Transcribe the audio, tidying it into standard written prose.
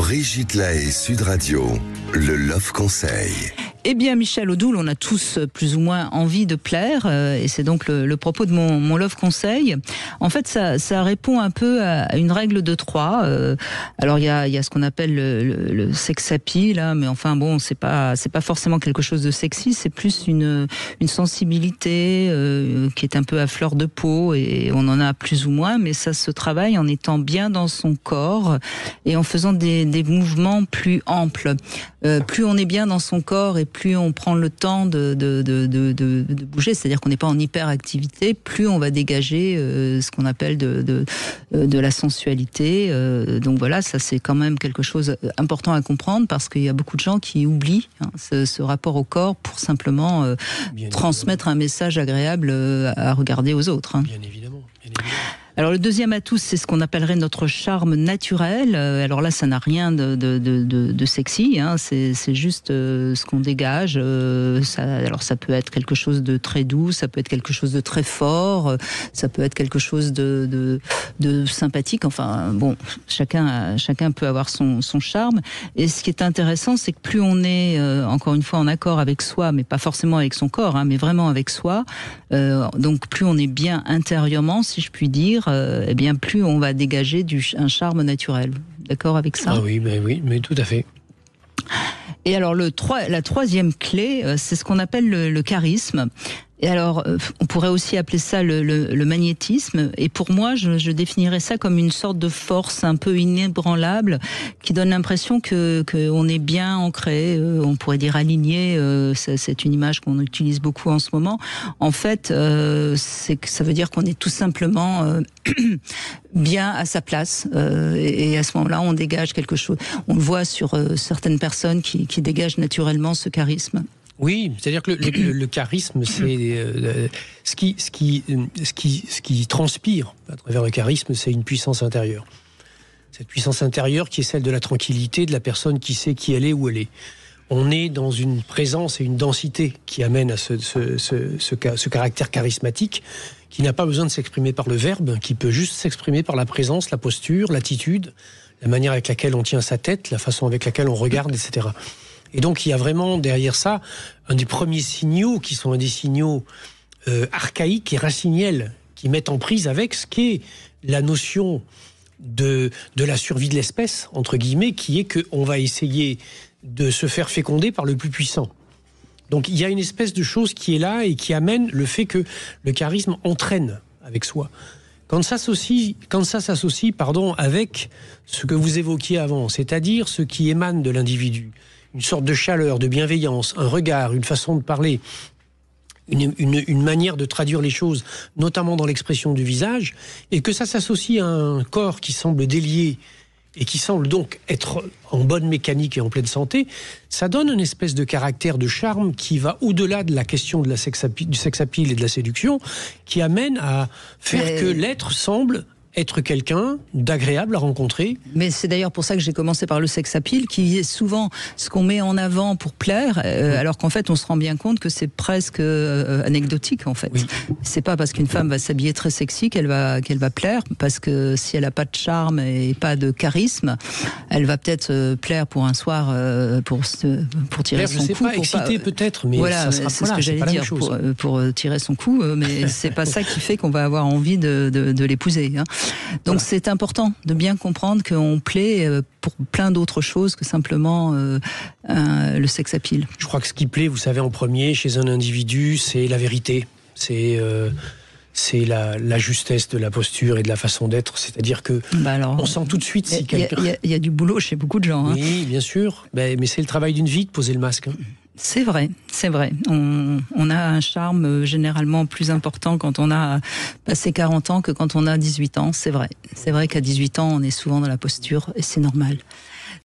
Brigitte Lahaie, Sud Radio, le Love Conseil. Eh bien, Michel Odoul, on a tous plus ou moins envie de plaire, et c'est donc le propos de mon Love Conseil. En fait, ça répond un peu à une règle de 3. Alors, il y a ce qu'on appelle le sex appeal, là, mais enfin bon, c'est pas forcément quelque chose de sexy, c'est plus une sensibilité qui est un peu à fleur de peau, et on en a plus ou moins, mais ça se travaille en étant bien dans son corps et en faisant des mouvements plus amples. Plus on est bien dans son corps et plus on prend le temps de bouger, c'est-à-dire qu'on n'est pas en hyperactivité, plus on va dégager ce qu'on appelle de la sensualité. Donc voilà, ça c'est quand même quelque chose important à comprendre parce qu'il y a beaucoup de gens qui oublient ce rapport au corps pour simplement transmettre un message agréable à regarder aux autres. Bien évidemment. Alors le deuxième atout, c'est ce qu'on appellerait notre charme naturel. Alors là, ça n'a rien de sexy, hein. C'est juste ce qu'on dégage. Alors ça peut être quelque chose de très doux, ça peut être quelque chose de très fort, ça peut être quelque chose de sympathique. Enfin bon, chacun peut avoir son charme. Et ce qui est intéressant, c'est que plus on est encore une fois en accord avec soi, mais pas forcément avec son corps, hein, mais vraiment avec soi. Donc plus on est bien intérieurement, si je puis dire. Eh bien plus on va dégager un charme naturel. D'accord avec ça ? Ah oui, mais tout à fait. Et alors la troisième clé, c'est ce qu'on appelle le charisme. Et alors, on pourrait aussi appeler ça le magnétisme. Et pour moi, je définirais ça comme une sorte de force un peu inébranlable qui donne l'impression que on est bien ancré. On pourrait dire aligné. C'est une image qu'on utilise beaucoup en ce moment. En fait, c'est que ça veut dire qu'on est tout simplement bien à sa place. Et à ce moment-là, on dégage quelque chose. On le voit sur certaines personnes qui dégagent naturellement ce charisme. Oui, c'est-à-dire que le charisme, c'est ce qui transpire à travers le charisme, c'est une puissance intérieure. Cette puissance intérieure qui est celle de la tranquillité de la personne qui sait qui elle est, où elle est. On est dans une présence et une densité qui amène à ce caractère charismatique qui n'a pas besoin de s'exprimer par le verbe, qui peut juste s'exprimer par la présence, la posture, l'attitude, la manière avec laquelle on tient sa tête, la façon avec laquelle on regarde, etc. Et donc, il y a vraiment derrière ça un des premiers signaux qui sont des signaux archaïques et raciniels qui mettent en prise avec ce qu'est la notion de la survie de l'espèce, entre guillemets, qui est qu'on va essayer de se faire féconder par le plus puissant. Donc, il y a une espèce de chose qui est là et qui amène le fait que le charisme entraîne avec soi. Quand ça s'associe, avec ce que vous évoquiez avant, c'est-à-dire ce qui émane de l'individu, une sorte de chaleur, de bienveillance, un regard, une façon de parler, une manière de traduire les choses, notamment dans l'expression du visage, et que ça s'associe à un corps qui semble délié et qui semble donc être en bonne mécanique et en pleine santé, ça donne une espèce de caractère de charme qui va au-delà de la question de du sex appeal et de la séduction, qui amène à faire que l'être semble être quelqu'un d'agréable à rencontrer. Mais c'est d'ailleurs pour ça que j'ai commencé par le sex appeal, qui est souvent ce qu'on met en avant pour plaire, alors qu'en fait on se rend bien compte que c'est presque anecdotique en fait. Oui. C'est pas parce qu'une femme va s'habiller très sexy qu'elle va plaire, parce que si elle a pas de charme et pas de charisme, elle va peut-être plaire pour un soir pour tirer son coup. Je sais pas, excité peut-être, mais voilà, ça sera c'est ce que j'allais dire, pour tirer son coup, mais c'est pas ça qui fait qu'on va avoir envie de l'épouser, hein. Donc voilà. C'est important de bien comprendre qu'on plaît pour plein d'autres choses que simplement le sex appeal. Je crois que ce qui plaît, vous savez, en premier chez un individu, c'est la vérité, c'est la justesse de la posture et de la façon d'être. C'est-à-dire que on sent tout de suite si quelqu'un... Il y a du boulot chez beaucoup de gens. Hein. Oui, bien sûr, mais c'est le travail d'une vie de poser le masque. Hein. C'est vrai. On a un charme généralement plus important quand on a passé 40 ans que quand on a 18 ans, c'est vrai. C'est vrai qu'à 18 ans, on est souvent dans la posture et c'est normal.